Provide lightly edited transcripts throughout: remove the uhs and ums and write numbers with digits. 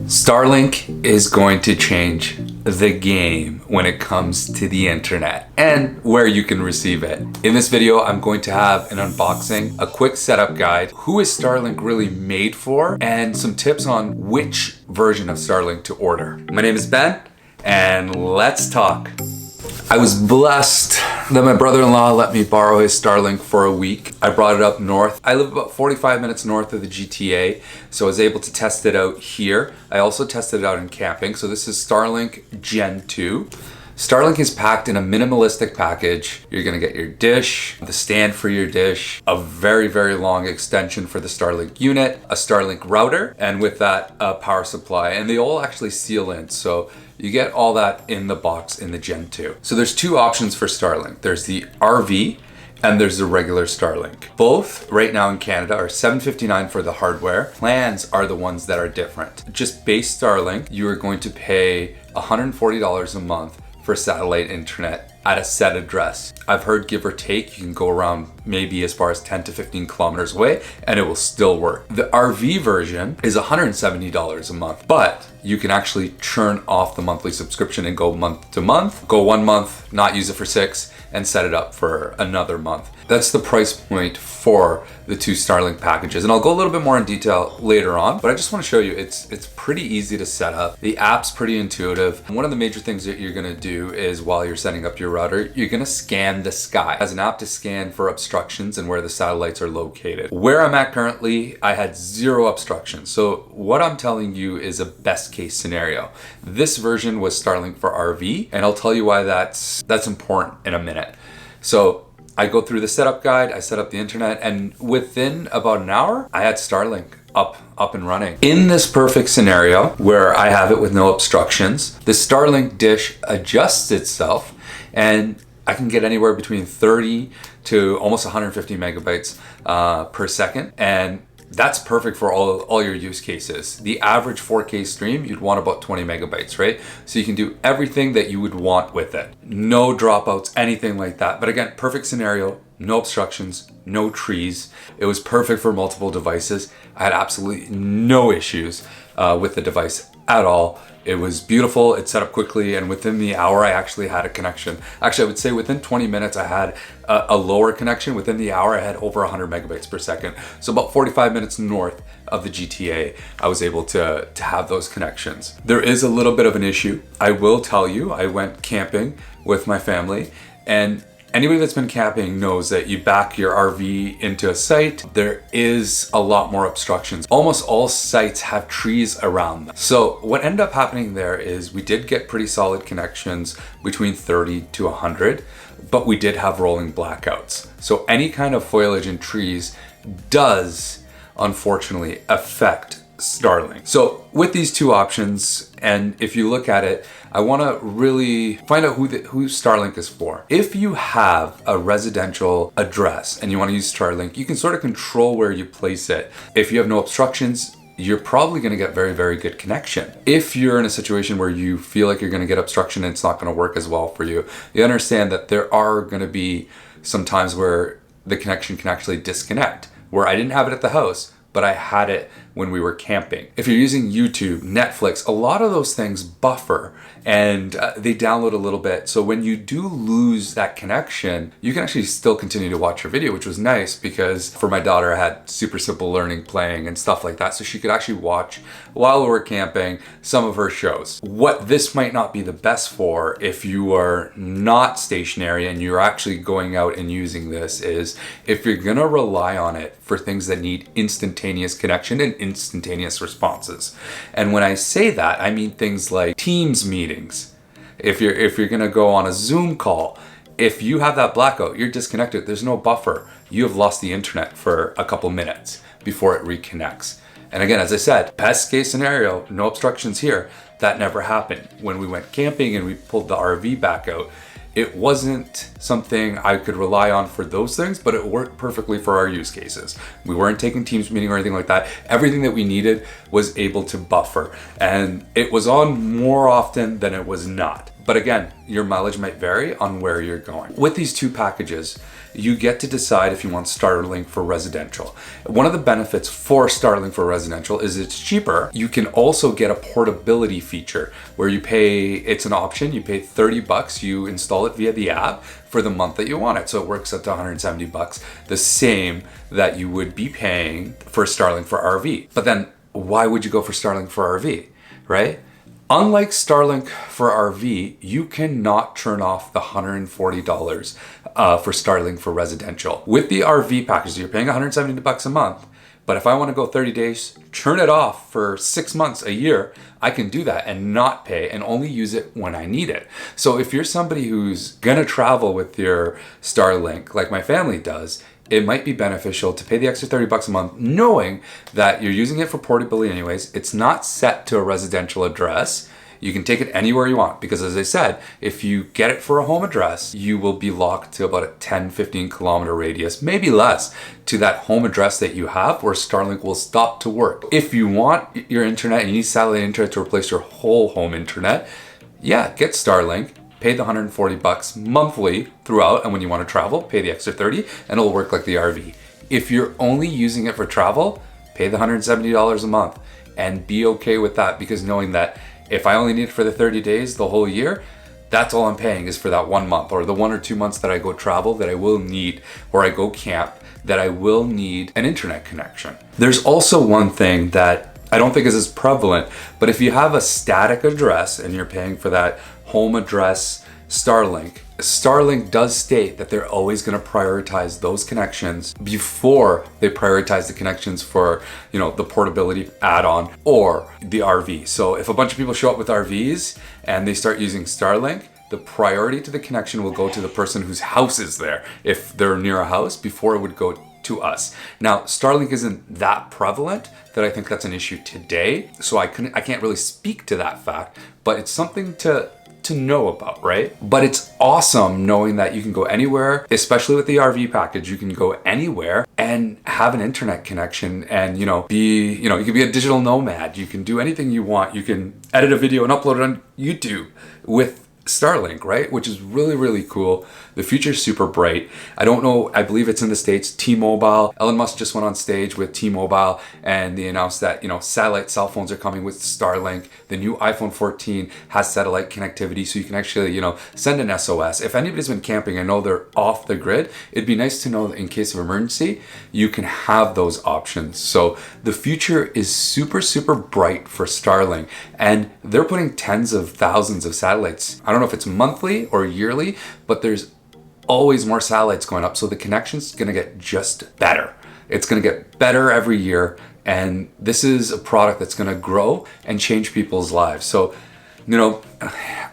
Starlink is going to change the game when it comes to the internet and where you can receive it. In this video, I'm going to have an unboxing, a quick setup guide, who is Starlink really made for, and some tips on which version of Starlink to order. My name is Ben, and let's talk. I was blessed that my brother-in-law let me borrow his Starlink for a week. I brought it up north. I live about 45 minutes north of the GTA, so I was able to test it out here. I also tested it out in camping. So this is Starlink Gen 2. Starlink is packed in a minimalistic package. You're gonna get your dish, the stand for your dish, a very, very long extension for the Starlink unit, a Starlink router, and with that, a power supply. And they all actually seal in. So you get all that in the box in the Gen 2. So there's two options for Starlink. There's the RV and there's the regular Starlink. Both right now in Canada are $759 for the hardware. Plans are the ones that are different. Just base Starlink, you are going to pay $140 a month for satellite internet at a set address. I've heard give or take, you can go around maybe as far as 10 to 15 kilometers away and it will still work. The RV version is $170 a month, but you can actually churn off the monthly subscription and go month to month, go 1 month, not use it for 6, and set it up for another month. That's the price point for the two Starlink packages. And I'll go a little bit more in detail later on, but I just want to show you it's pretty easy to set up. The app's pretty intuitive. One of the major things that you're gonna do is while you're setting up your router, you're gonna scan the sky. It has an app to scan for obstructions and where the satellites are located. Where I'm at currently, I had 0 obstructions. So what I'm telling you is a best case scenario. This version was Starlink for RV, and I'll tell you why that's important in a minute. So I go through the setup guide, I set up the internet, and within about an hour, I had Starlink up and running. In this perfect scenario where I have it with no obstructions, the Starlink dish adjusts itself and I can get anywhere between 30 to almost 150 megabytes per second. And that's perfect for all your use cases. The average 4K stream, you'd want about 20 megabytes, right? So you can do everything that you would want with it. No dropouts, anything like that. But again, perfect scenario, no obstructions, no trees. It was perfect for multiple devices. I had absolutely no issues with the device at all. It was beautiful, it set up quickly, and within the hour I actually had a connection. Actually, I would say within 20 minutes I had a lower connection. Within the hour I had over 100 megabytes per second. So about 45 minutes north of the GTA, I was able to have those connections. There is a little bit of an issue. I will tell you, I went camping with my family, and anybody that's been camping knows that you back your RV into a site, there is a lot more obstructions. Almost all sites have trees around them. So what ended up happening there is we did get pretty solid connections between 30 to 100, but we did have rolling blackouts. So any kind of foliage in trees does unfortunately affect Starlink. So with these two options, and if you look at it, I want to really find out who Starlink is for. If you have a residential address and you want to use Starlink, you can sort of control where you place it. If you have no obstructions, you're probably going to get very, very good connection. If you're in a situation where you feel like you're going to get obstruction and it's not going to work as well for you, you understand that there are going to be some times where the connection can actually disconnect, where I didn't have it at the house, but I had it when we were camping. If you're using YouTube, Netflix, a lot of those things buffer and they download a little bit. So when you do lose that connection, you can actually still continue to watch your video, which was nice because for my daughter, I had super simple learning playing and stuff like that. So she could actually watch while we were camping some of her shows. What this might not be the best for if you are not stationary and you're actually going out and using this is if you're gonna rely on it for things that need instantaneous connection and instantaneous responses. And when I say that, I mean things like Teams meetings. If you're gonna go on a Zoom call, if you have that blackout, you're disconnected, there's no buffer. You have lost the internet for a couple minutes before it reconnects. And again, as I said, best case scenario, no obstructions here. That never happened. When we went camping and we pulled the RV back out, it wasn't something I could rely on for those things, but it worked perfectly for our use cases. We weren't taking Teams meeting or anything like that. Everything that we needed was able to buffer, and it was on more often than it was not. But again, your mileage might vary on where you're going. With these two packages, you get to decide if you want Starlink for residential. One of the benefits for Starlink for residential is it's cheaper. You can also get a portability feature where you pay, it's an option, you pay 30 bucks, you install it via the app for the month that you want it. So it works up to 170 bucks, the same that you would be paying for Starlink for RV. But then why would you go for Starlink for RV, right? Unlike Starlink for RV, you cannot turn off the $140 for Starlink for residential. With the RV package, you're paying 170 bucks a month, but if I want to go 30 days, turn it off for 6 months, a year, I can do that and not pay and only use it when I need it. So if you're somebody who's gonna travel with your Starlink, like my family does, it might be beneficial to pay the extra 30 bucks a month, knowing that you're using it for portability anyways. It's not set to a residential address. You can take it anywhere you want, because as I said, if you get it for a home address, you will be locked to about a 10-15 kilometer radius, maybe less, to that home address that you have where Starlink will stop to work. If you want your internet and you need satellite internet to replace your whole home internet, yeah, get Starlink. Pay the 140 bucks monthly throughout, and when you want to travel, pay the extra 30, and it'll work like the RV. If you're only using it for travel, pay the $170 a month and be okay with that, because knowing that if I only need it for the 30 days, the whole year, that's all I'm paying is for that 1 month, or the 1 or 2 months that I go travel, that I will need, or I go camp, that I will need an internet connection. There's also one thing that I don't think is as prevalent, but if you have a static address and you're paying for that home address Starlink does state that they're always going to prioritize those connections before they prioritize the connections for, you know, the portability add-on or the RV. So if a bunch of people show up with RVs and they start using Starlink, the priority to the connection will go to the person whose house is there, if they're near a house, before it would go to us. Now, Starlink isn't that prevalent that I think that's an issue today, so I can't really speak to that fact, but it's something to know about, right? But it's awesome knowing that you can go anywhere, especially with the RV package. You can go anywhere and have an internet connection, and you can be a digital nomad. You can do anything you want. You can edit a video and upload it on YouTube with Starlink, right? Which is really, really cool. The future is super bright. I don't know, I believe it's in the States, T-Mobile. Elon Musk just went on stage with T-Mobile and they announced that, satellite cell phones are coming with Starlink. The new iPhone 14 has satellite connectivity, so you can actually, send an SOS. If anybody's been camping, I know they're off the grid. It'd be nice to know that in case of emergency, you can have those options. So the future is super, super bright for Starlink, and they're putting tens of thousands of satellites. I don't know if it's monthly or yearly, but there's always more satellites going up. So the connection's gonna get just better. It's gonna get better every year. And this is a product that's gonna grow and change people's lives. So,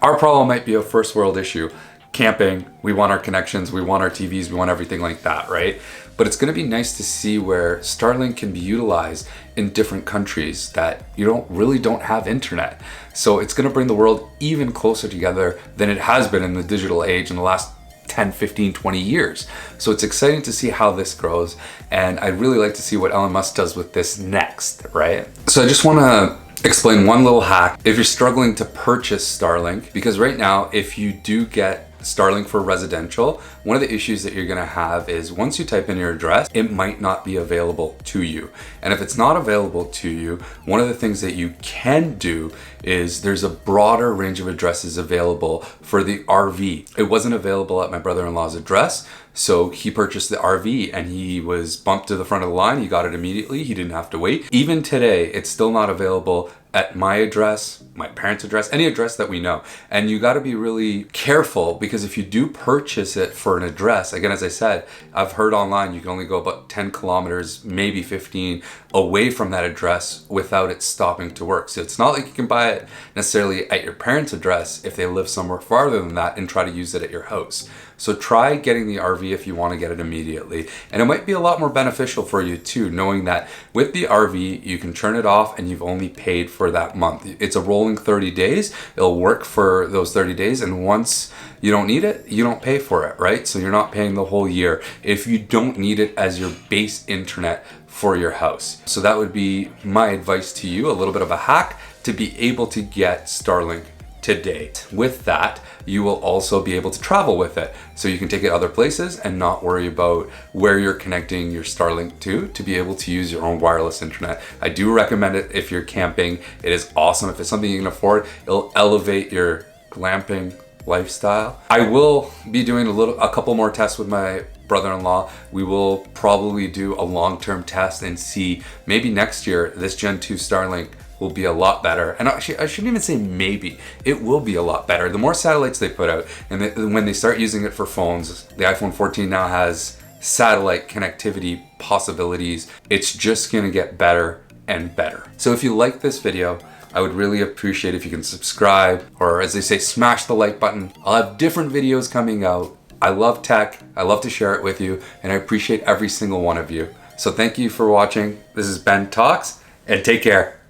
our problem might be a first world issue. Camping, we want our connections, we want our TVs, we want everything like that, right? But it's gonna be nice to see where Starlink can be utilized in different countries that don't have internet. So it's gonna bring the world even closer together than it has been in the digital age in the last 10, 15, 20 years. So it's exciting to see how this grows. And I'd really like to see what Elon Musk does with this next, right? So I just wanna explain one little hack if you're struggling to purchase Starlink, because right now, if you do get Starlink for residential, one of the issues that you're gonna have is once you type in your address, it might not be available to you. And if it's not available to you, one of the things that you can do is there's a broader range of addresses available for the RV. It wasn't available at my brother-in-law's address, so he purchased the RV and he was bumped to the front of the line. He got it immediately. He didn't have to wait. Even today, it's still not available at my address, my parents' address, any address that we know. And you got to be really careful, because if you do purchase it for an address, again, as I said, I've heard online you can only go about 10 kilometers, maybe 15 away from that address without it stopping to work. So it's not like you can buy it necessarily at your parents' address if they live somewhere farther than that and try to use it at your house. So try getting the RV if you want to get it immediately. And it might be a lot more beneficial for you too, knowing that with the RV, you can turn it off and you've only paid for that month. It's a rolling 30 days. It'll work for those 30 days. And once you don't need it, you don't pay for it, right? So you're not paying the whole year if you don't need it as your base internet for your house. So that would be my advice to you, a little bit of a hack to be able to get Starlink to date. With that, you will also be able to travel with it. So you can take it other places and not worry about where you're connecting your Starlink to be able to use your own wireless internet. I do recommend it if you're camping. It is awesome. If it's something you can afford, it'll elevate your glamping lifestyle. I will be doing a couple more tests with my brother-in-law. We will probably do a long-term test and see maybe next year this Gen 2 Starlink will be a lot better. And actually, I shouldn't even say maybe, it will be a lot better. The more satellites they put out, and when they start using it for phones, the iPhone 14 now has satellite connectivity possibilities. It's just gonna get better and better. So if you like this video, I would really appreciate if you can subscribe, or as they say, smash the like button. I'll have different videos coming out. I love tech, I love to share it with you, and I appreciate every single one of you. So thank you for watching. This is Ben Talks, and take care.